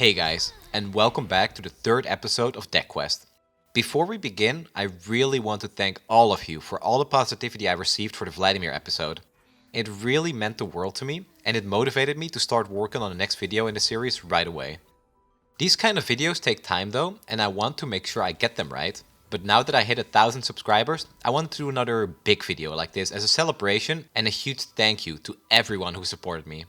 Hey guys, and welcome back to the third episode of Deck Quest. Before we begin, I really want to thank all of you for all the positivity I received for the Vladimir episode. It really meant the world to me, and it motivated me to start working on the next video in the series right away. These kind of videos take time though, and I want to make sure I get them right. But now that I hit 1,000 subscribers, I want to do another big video like this as a celebration and a huge thank you to everyone who supported me.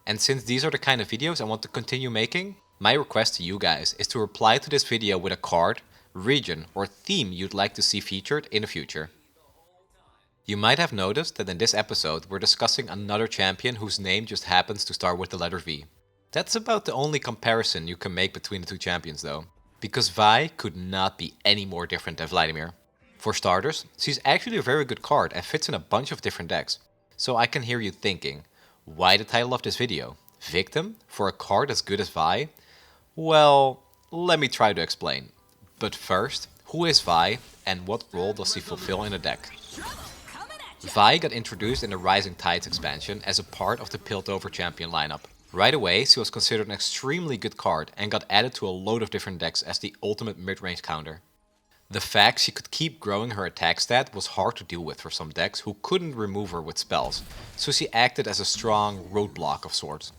And since these are the kind of videos I want to continue making, my request to you guys is to reply to this video with a card, region or theme you'd like to see featured in the future. You might have noticed that in this episode we're discussing another champion whose name just happens to start with the letter V. That's about the only comparison you can make between the two champions though, because Vi could not be any more different than Vladimir. For starters, she's actually a very good card and fits in a bunch of different decks. So I can hear you thinking, why the title of this video? Victim for a card as good as Vi? Well, let me try to explain. But first, who is Vi and what role does she fulfill in a deck? Vi got introduced in the Rising Tides expansion as a part of the Piltover champion lineup. Right away, she was considered an extremely good card and got added to a load of different decks as the ultimate mid-range counter. The fact she could keep growing her attack stat was hard to deal with for some decks who couldn't remove her with spells, so she acted as a strong roadblock of sorts.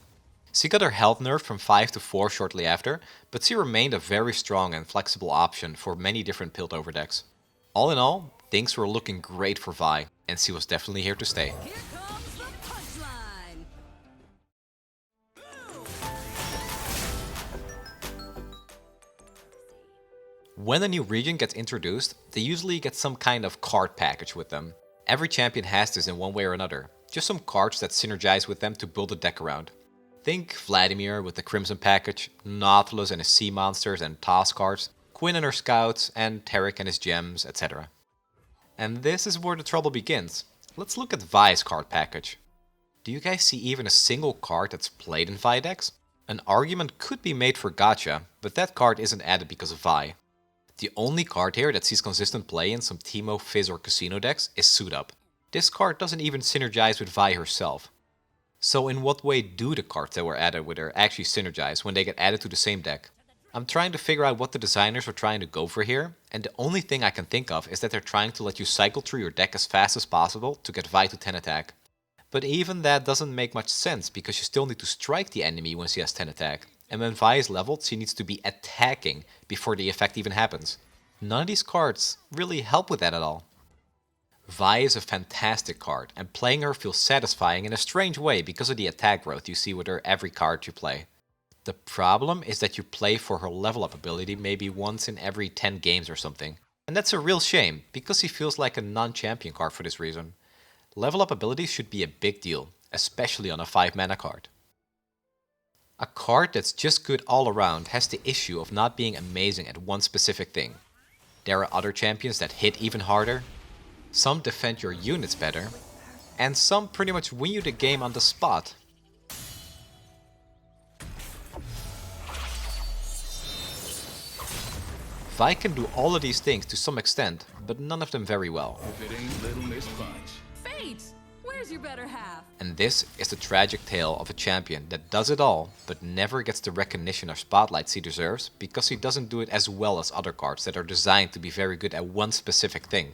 She got her health nerfed from 5 to 4 shortly after, but she remained a very strong and flexible option for many different Piltover decks. All in all, things were looking great for Vi, and she was definitely here to stay. Here comes the punchline. When a new region gets introduced, they usually get some kind of card package with them. Every champion has this in one way or another, just some cards that synergize with them to build a deck around. Think Vladimir with the Crimson package, Nautilus and his sea monsters and task cards, Quinn and her scouts, and Tarek and his gems, etc. And this is where the trouble begins. Let's look at Vi's card package. Do you guys see even a single card that's played in Vi decks? An argument could be made for Gacha, but that card isn't added because of Vi. The only card here that sees consistent play in some Teemo, Fizz or Casino decks is Suit Up. This card doesn't even synergize with Vi herself. So in what way do the cards that were added with her actually synergize when they get added to the same deck? I'm trying to figure out what the designers are trying to go for here, and the only thing I can think of is that they're trying to let you cycle through your deck as fast as possible to get Vi to 10 attack. But even that doesn't make much sense because you still need to strike the enemy when she has 10 attack, and when Vi is leveled she needs to be attacking before the effect even happens. None of these cards really help with that at all. Vi is a fantastic card, and playing her feels satisfying in a strange way because of the attack growth you see with her every card you play. The problem is that you play for her level up ability maybe once in every 10 games or something. And that's a real shame, because she feels like a non-champion card for this reason. Level up abilities should be a big deal, especially on a 5 mana card. A card that's just good all around has the issue of not being amazing at one specific thing. There are other champions that hit even harder, some defend your units better, and some pretty much win you the game on the spot. Vi can do all of these things to some extent, but none of them very well. If it ain't Little Miss Punch. Fate, where's your better half? And this is the tragic tale of a champion that does it all, but never gets the recognition or spotlight she deserves because he doesn't do it as well as other cards that are designed to be very good at one specific thing.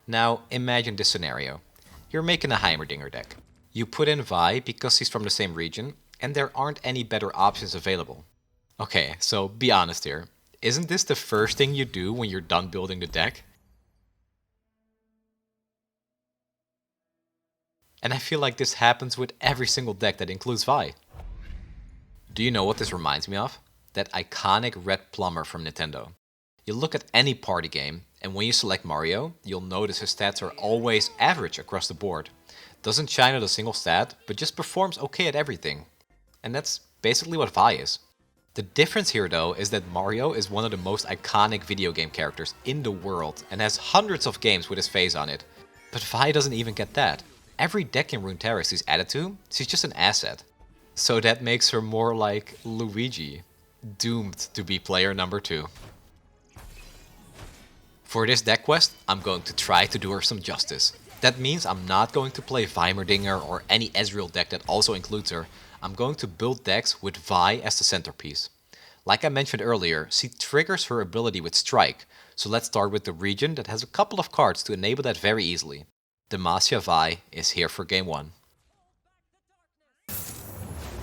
Now, imagine this scenario. You're making a Heimerdinger deck. You put in Vi because he's from the same region, and there aren't any better options available. Okay, so be honest here. Isn't this the first thing you do when you're done building the deck? And I feel like this happens with every single deck that includes Vi. Do you know what this reminds me of? That iconic red plumber from Nintendo. You look at any party game, and when you select Mario, you'll notice his stats are always average across the board. Doesn't shine at a single stat, but just performs okay at everything. And that's basically what Vi is. The difference here though is that Mario is one of the most iconic video game characters in the world and has hundreds of games with his face on it. But Vi doesn't even get that. Every deck in Runeterra she's added to, she's just an asset. So that makes her more like Luigi, doomed to be player number 2. For this deck quest, I'm going to try to do her some justice. That means I'm not going to play Heimerdinger or any Ezreal deck that also includes her. I'm going to build decks with Vi as the centerpiece. Like I mentioned earlier, she triggers her ability with Strike, so let's start with the region that has a couple of cards to enable that very easily. Demacia Vi is here for game 1.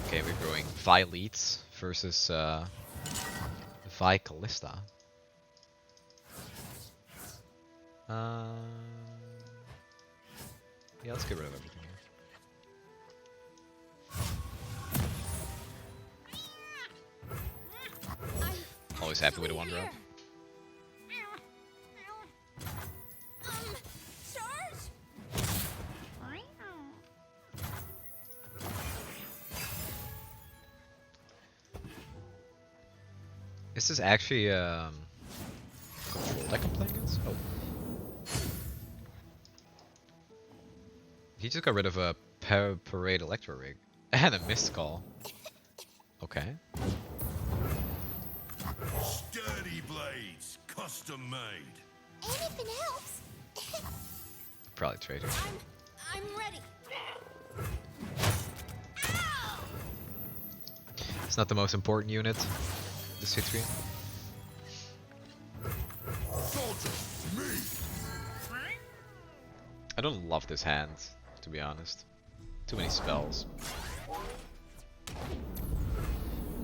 Okay, we're going Vi leads versus Vi Callista. Yeah, let's get rid of everything here. Always happy with a 1-drop. Is this actually control deck I'm playing against? Oh. He just got rid of a Parade Electro Rig and a missed call. Okay. Sturdy blades, custom made. Anything else? Probably traitor. I'm ready. It's not the most important unit, the Citrian. Soldier, me. I don't love this hand, to be honest. Too many spells.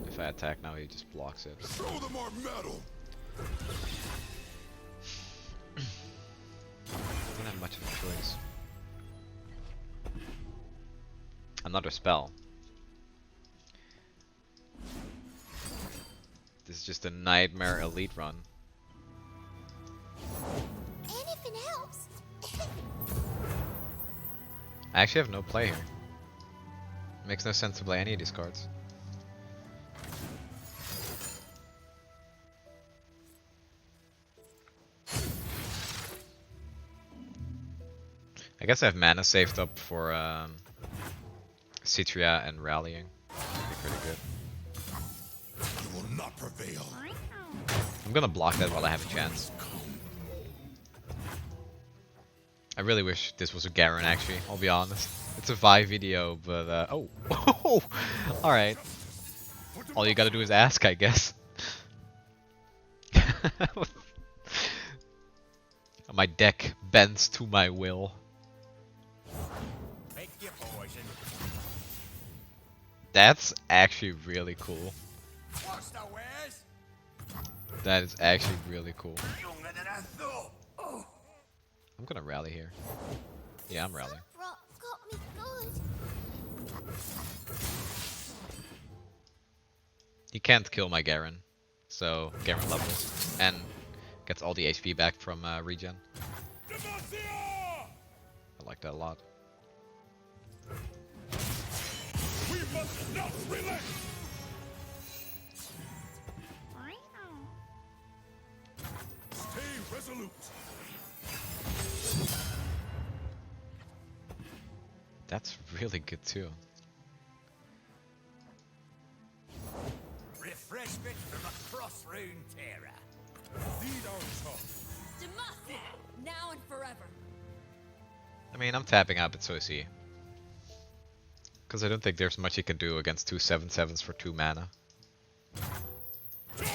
If I attack now, he just blocks it. Show them our metal. Don't have much of a choice. Another spell. This is just a nightmare elite run. Anything else? I actually have no play here. Makes no sense to play any of these cards. I guess I have mana saved up for Citria and rallying. That'd be pretty good. You will not prevail. I'm gonna block that while I have a chance. I really wish this was a Garen actually, I'll be honest. It's a Vi video, but oh. Alright. All you gotta do is ask, I guess. My deck bends to my will. That's actually really cool. That is actually really cool. I'm gonna rally here. Yeah, I'm rallying. Rock got me good. He can't kill my Garen, so Garen levels and gets all the HP back from regen. I like that a lot. We must not relent. Stay resolute. That's really good too. Refreshment from across Runeterra. Lead our tongue. Demacia, now and forever. I mean, I'm tapping out, but so is he. Because I don't think there's much he can do against two 7/7s for 2 mana. Charge!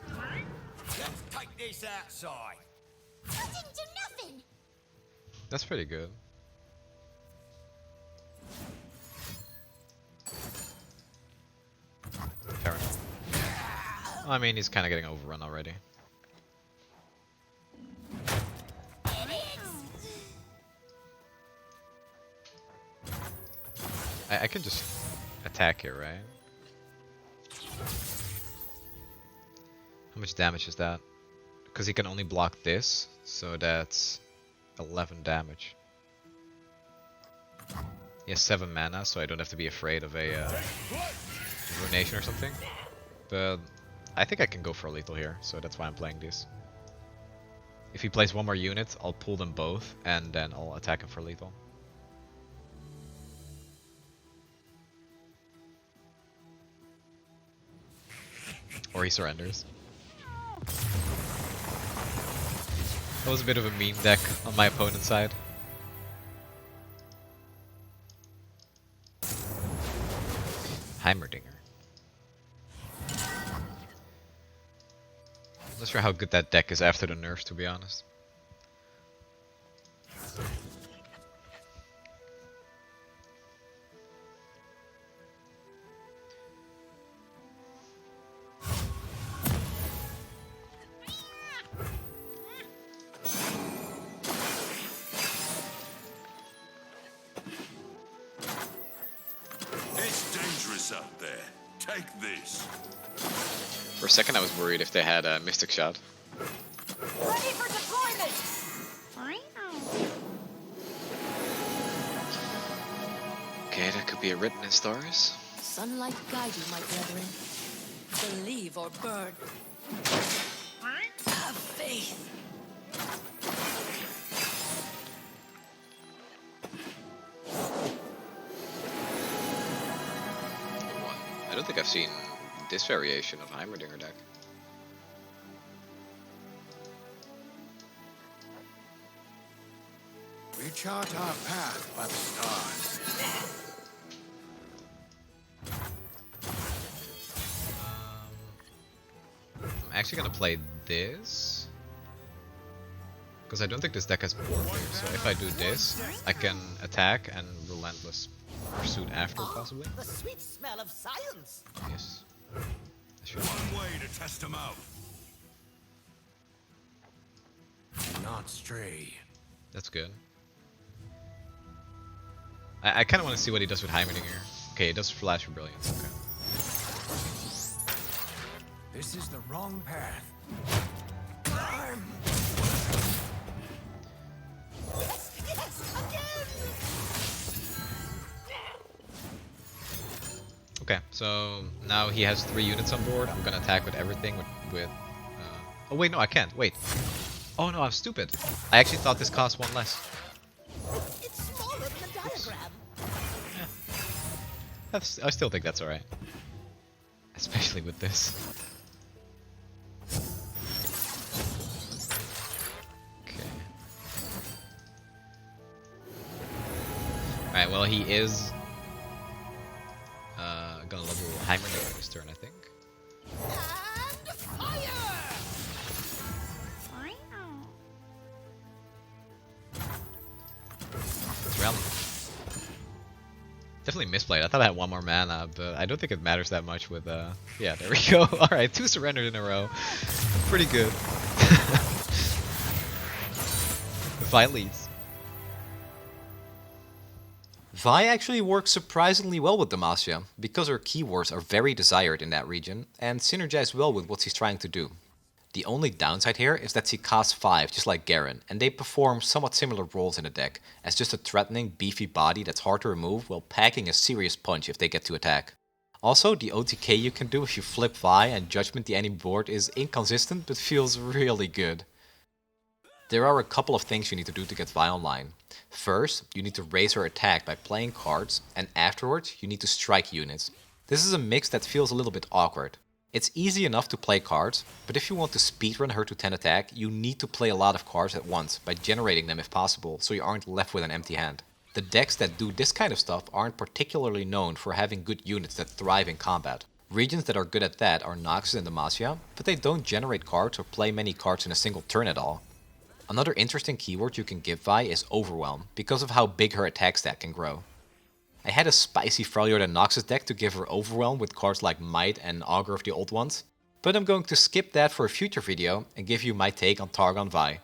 Let's take this outside. I didn't do nothing. That's pretty good. Fair enough. I mean, he's kind of getting overrun already. I can just attack here, right? How much damage is that? Because he can only block this, so that's 11 damage. He has 7 mana, so I don't have to be afraid of a ruination or something. But I think I can go for a lethal here, so that's why I'm playing this. If he plays one more unit, I'll pull them both, and then I'll attack him for lethal. Or he surrenders. That was a bit of a meme deck on my opponent's side. Heimerdinger. Not sure how good that deck is after the nerfs, to be honest. It's dangerous out there. Take this. For a second I was worried if they had a Mystic Shot. Ready for deployment! Okay, that could be a written in stars. Sunlight guide you, my brethren. Believe or burn. Have faith. I don't think I've seen this variation of Heimerdinger deck. We chart our path by the stars. I'm actually gonna play this because I don't think this deck has board here. So if I do this, I can attack and Relentless Pursuit after, possibly. The sweet smell of science. Yes. I should. One way to test them out. Do not stray. That's good. I kind of want to see what he does with Heimerdinger. Okay, he does Flash for Brilliance. Okay. This is the wrong path. Okay, so now he has 3 units on board. I'm gonna attack with everything with oh wait, no, I can't. Wait. Oh no, I'm stupid. I actually thought this cost 1 less. It's smaller than the diagram. I still think that's alright. Especially with this. Okay. Alright, well he is gonna level Heimerdinger this turn, I think. And fire! Let's rally. Definitely misplayed. I thought I had 1 more mana, but I don't think it matters that much with yeah, there we go. Alright, 2 surrendered in a row. Pretty good. Vi leads. Vi actually works surprisingly well with Demacia, because her keywords are very desired in that region, and synergize well with what she's trying to do. The only downside here is that she costs 5 just like Garen, and they perform somewhat similar roles in the deck, as just a threatening, beefy body that's hard to remove while packing a serious punch if they get to attack. Also, the OTK you can do if you flip Vi and Judgment the enemy board is inconsistent but feels really good. There are a couple of things you need to do to get Vi online. First, you need to raise her attack by playing cards, and afterwards you need to strike units. This is a mix that feels a little bit awkward. It's easy enough to play cards, but if you want to speedrun her to 10 attack, you need to play a lot of cards at once by generating them if possible, so you aren't left with an empty hand. The decks that do this kind of stuff aren't particularly known for having good units that thrive in combat. Regions that are good at that are Noxus and Demacia, but they don't generate cards or play many cards in a single turn at all. Another interesting keyword you can give Vi is Overwhelm, because of how big her attack stack can grow. I had a spicy Freljord and Noxus deck to give her Overwhelm with cards like Might and Augur of the Old Ones, but I'm going to skip that for a future video and give you my take on Targon Vi.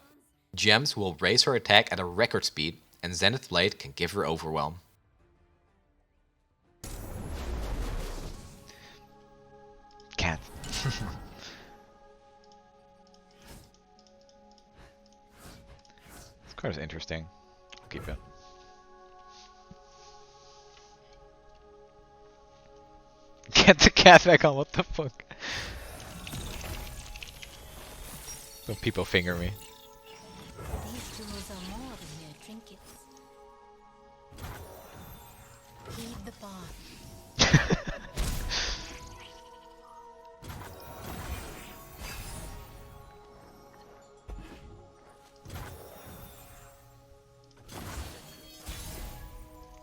Gems will raise her attack at a record speed, and Zenith Blade can give her Overwhelm. Cat. This card is interesting. I'll keep it. Get the cat back on, what the fuck? Don't people finger me. These jewels are more than mere trinkets. Heed the path.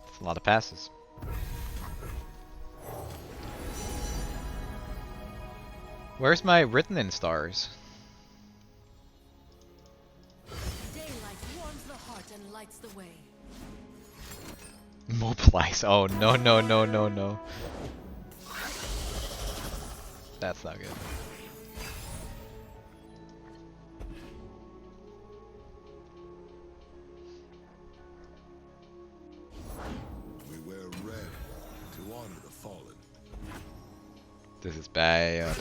That's a lot of passes. Where's my written in stars? lights the way. Mobilize. Oh no no no no no. That's not good. We wear red to honor the fallen. This is bad.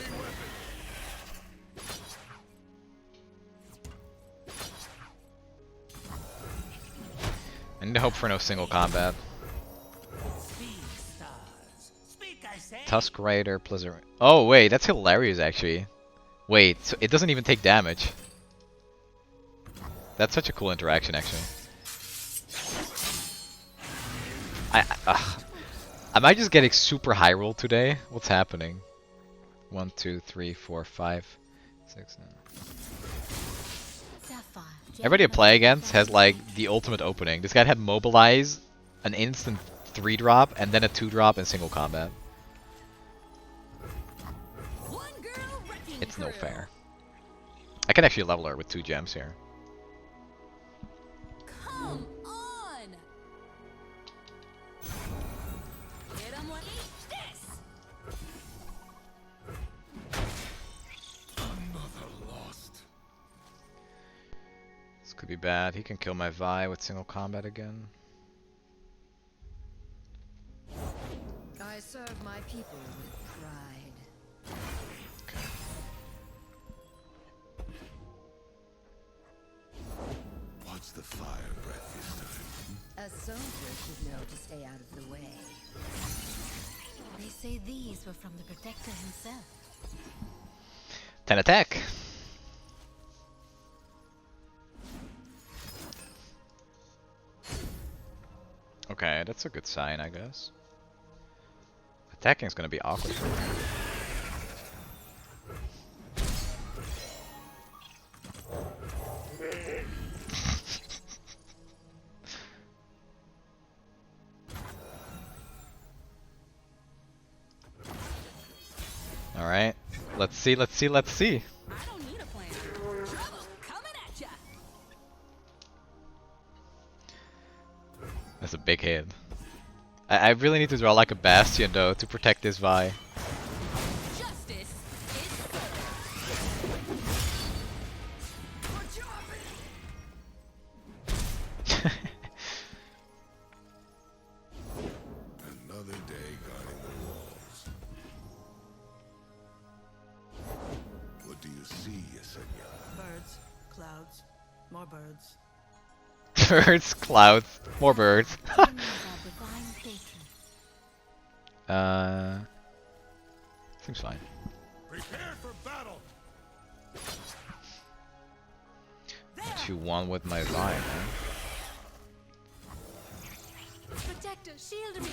I need to hope for no single combat. Tusk Raider, Blizzard. Oh wait, that's hilarious actually. Wait, so it doesn't even take damage. That's such a cool interaction actually. Am I just getting super high roll today? What's happening? 1, 2, 3, 4, 5, 6, 9. Everybody I play against has like the ultimate opening. This guy had Mobilize, an instant 3-drop, and then a 2-drop in single combat. It's no fair. I can actually level her with 2 gems here. Come on! Hit 'em with this! Another lost. This could be bad. He can kill my Vi with single combat again. I serve my people with pride. What's the fire breath this time? A soldier should know to stay out of the way. They say these were from the Protector himself. 10 attack. Okay, that's a good sign, I guess. Attacking is gonna be awkward. Alright, let's see, let's see, let's see. I don't need a plan. Trouble coming at ya. That's a big hit. I really need to draw like a Bastion though to protect this Vi. Justice is Another day guarding the walls. What do you see, Yesenia? Birds, clouds, more birds. Birds, clouds, more birds. Seems fine. Prepare for battle. 2-1 with my Vi, man. Protector, shield me.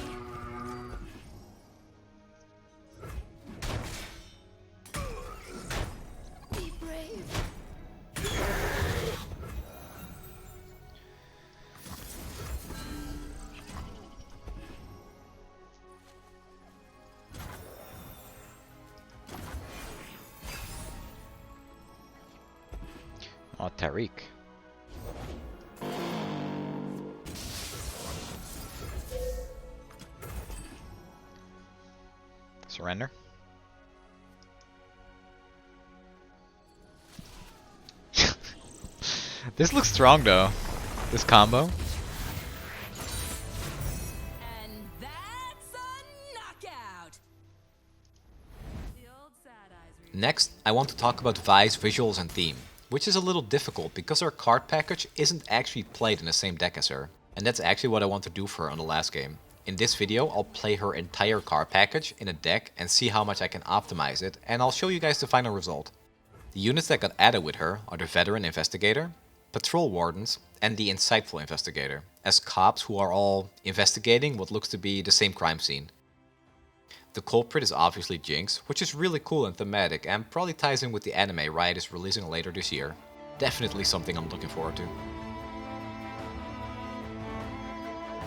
Be brave. Oh, Tariq. Surrender. This looks strong though. This combo. And that's a knockout. The old sad eyes. Next, I want to talk about Vi's visuals and theme, which is a little difficult because her card package isn't actually played in the same deck as her. And that's actually what I want to do for her on the last game. In this video, I'll play her entire card package in a deck and see how much I can optimize it, and I'll show you guys the final result. The units that got added with her are the Veteran Investigator, Patrol Wardens, and the Insightful Investigator, as cops who are all investigating what looks to be the same crime scene. The culprit is obviously Jinx, which is really cool and thematic and probably ties in with the anime Riot is releasing later this year. Definitely something I'm looking forward to.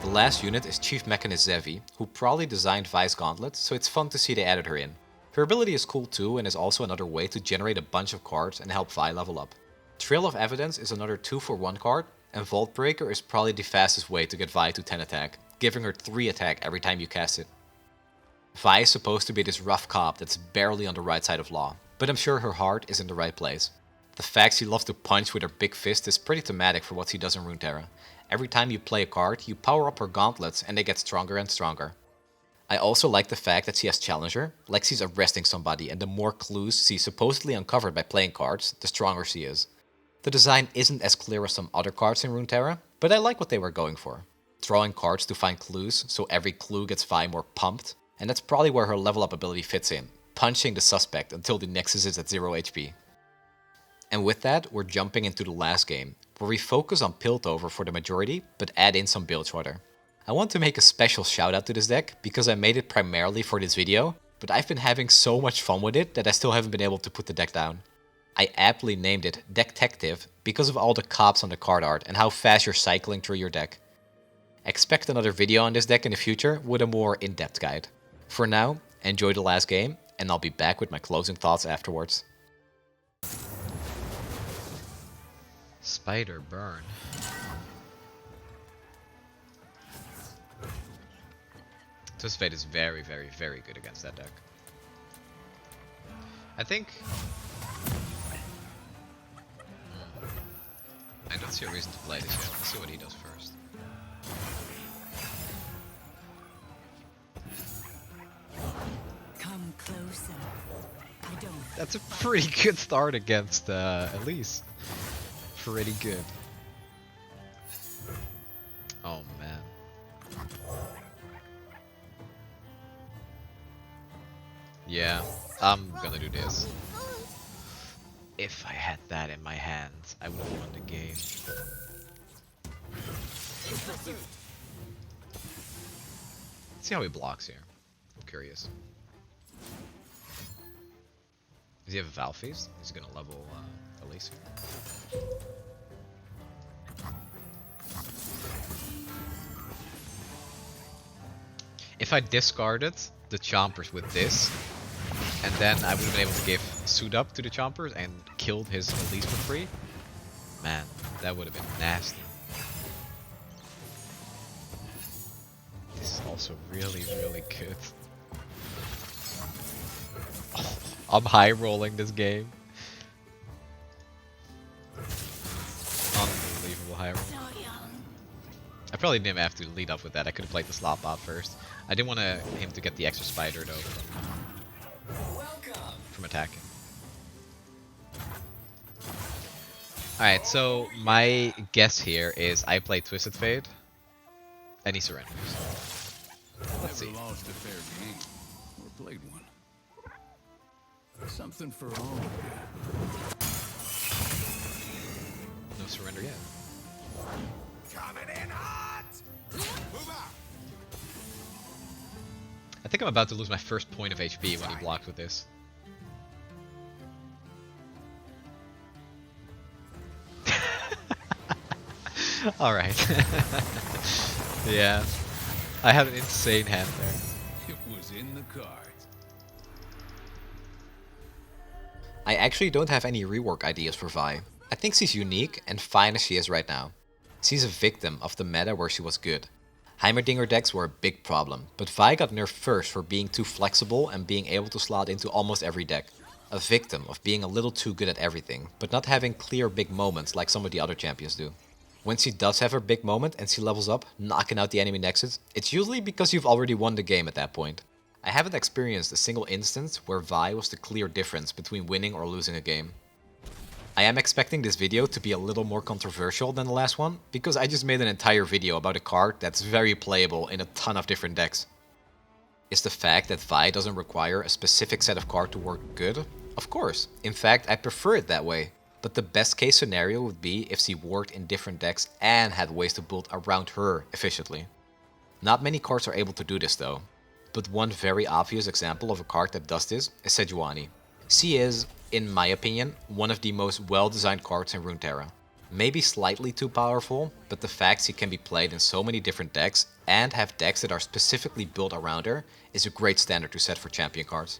The last unit is Chief Mechanist Zevi, who probably designed Vi's Gauntlet, so it's fun to see they added her in. Her ability is cool too and is also another way to generate a bunch of cards and help Vi level up. Trail of Evidence is another 2-for-1 card, And Vault Breaker is probably the fastest way to get Vi to 10 attack, giving her 3 attack every time you cast it. Vi is supposed to be this rough cop that's barely on the right side of law, but I'm sure her heart is in the right place. The fact she loves to punch with her big fist is pretty thematic for what she does in Runeterra. Every time you play a card, you power up her gauntlets and they get stronger and stronger. I also like the fact that she has Challenger, like she's arresting somebody, and the more clues she's supposedly uncovered by playing cards, the stronger she is. The design isn't as clear as some other cards in Runeterra, but I like what they were going for. Drawing cards to find clues, so every clue gets Vi more pumped, and that's probably where her level up ability fits in, punching the suspect until the Nexus is at 0 HP. And with that, we're jumping into the last game, where we focus on Piltover for the majority, but add in some Bilgewater. I want to make a special shout out to this deck, because I made it primarily for this video, but I've been having so much fun with it that I still haven't been able to put the deck down. I aptly named it Decktective because of all the cops on the card art and how fast you're cycling through your deck. Expect another video on this deck in the future with a more in-depth guide. For now, enjoy the last game, and I'll be back with my closing thoughts afterwards. Spider Burn. Twist Fate is very, very, very good against that deck. I think... I don't see a reason to play this yet. Let's see what he does first. Come closer. I don't. That's a pretty good start against Elise. Pretty good. Oh man. Yeah, I'm gonna do this. If I had that in my hands, I would have won the game. Let's see how he blocks here. I'm curious. Does he have a Val Feast? Is he gonna level Elise? If I discarded the Chompers with this, and then I would have been able to give Suit Up to the Chompers and killed his Elise for free, man, that would have been nasty. This is also really, really good. Oh, I'm high rolling this game. Unbelievable high roll. I probably didn't have to lead up with that. I could have played the slot bot first. I didn't want him to get the extra spider though from attacking. Alright, so my guess here is I play Twisted Fate and he surrenders. Let's see. Never lost a fair game or played one. Something for all. No surrender yet. Coming in hot. Move out. I think I'm about to lose my first point of HP when he blocked with this. Alright. Yeah. I had an insane hand there. It was in the cards. I actually don't have any rework ideas for Vi. I think she's unique and fine as she is right now. She's a victim of the meta where she was good. Heimerdinger decks were a big problem, but Vi got nerfed first for being too flexible and being able to slot into almost every deck. A victim of being a little too good at everything, but not having clear big moments like some of the other champions do. When she does have her big moment and she levels up, knocking out the enemy nexus, it's usually because you've already won the game at that point. I haven't experienced a single instance where Vi was the clear difference between winning or losing a game. I am expecting this video to be a little more controversial than the last one, because I just made an entire video about a card that's very playable in a ton of different decks. Is the fact that Vi doesn't require a specific set of cards to work good? Of course. In fact, I prefer it that way. But the best case scenario would be if she worked in different decks and had ways to build around her efficiently. Not many cards are able to do this though. But one very obvious example of a card that does this is Sejuani. She is, in my opinion, one of the most well-designed cards in Runeterra. Maybe slightly too powerful, but the fact she can be played in so many different decks and have decks that are specifically built around her is a great standard to set for champion cards.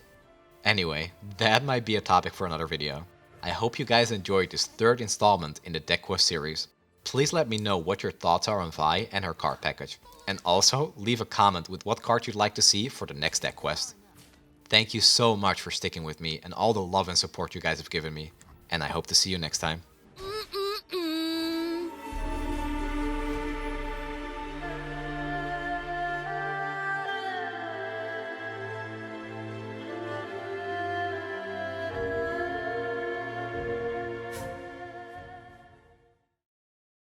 Anyway, that might be a topic for another video. I hope you guys enjoyed this third installment in the Deck Quest series. Please let me know what your thoughts are on Vi and her card package. And also, leave a comment with what card you'd like to see for the next deck quest. Thank you so much for sticking with me and all the love and support you guys have given me, and I hope to see you next time.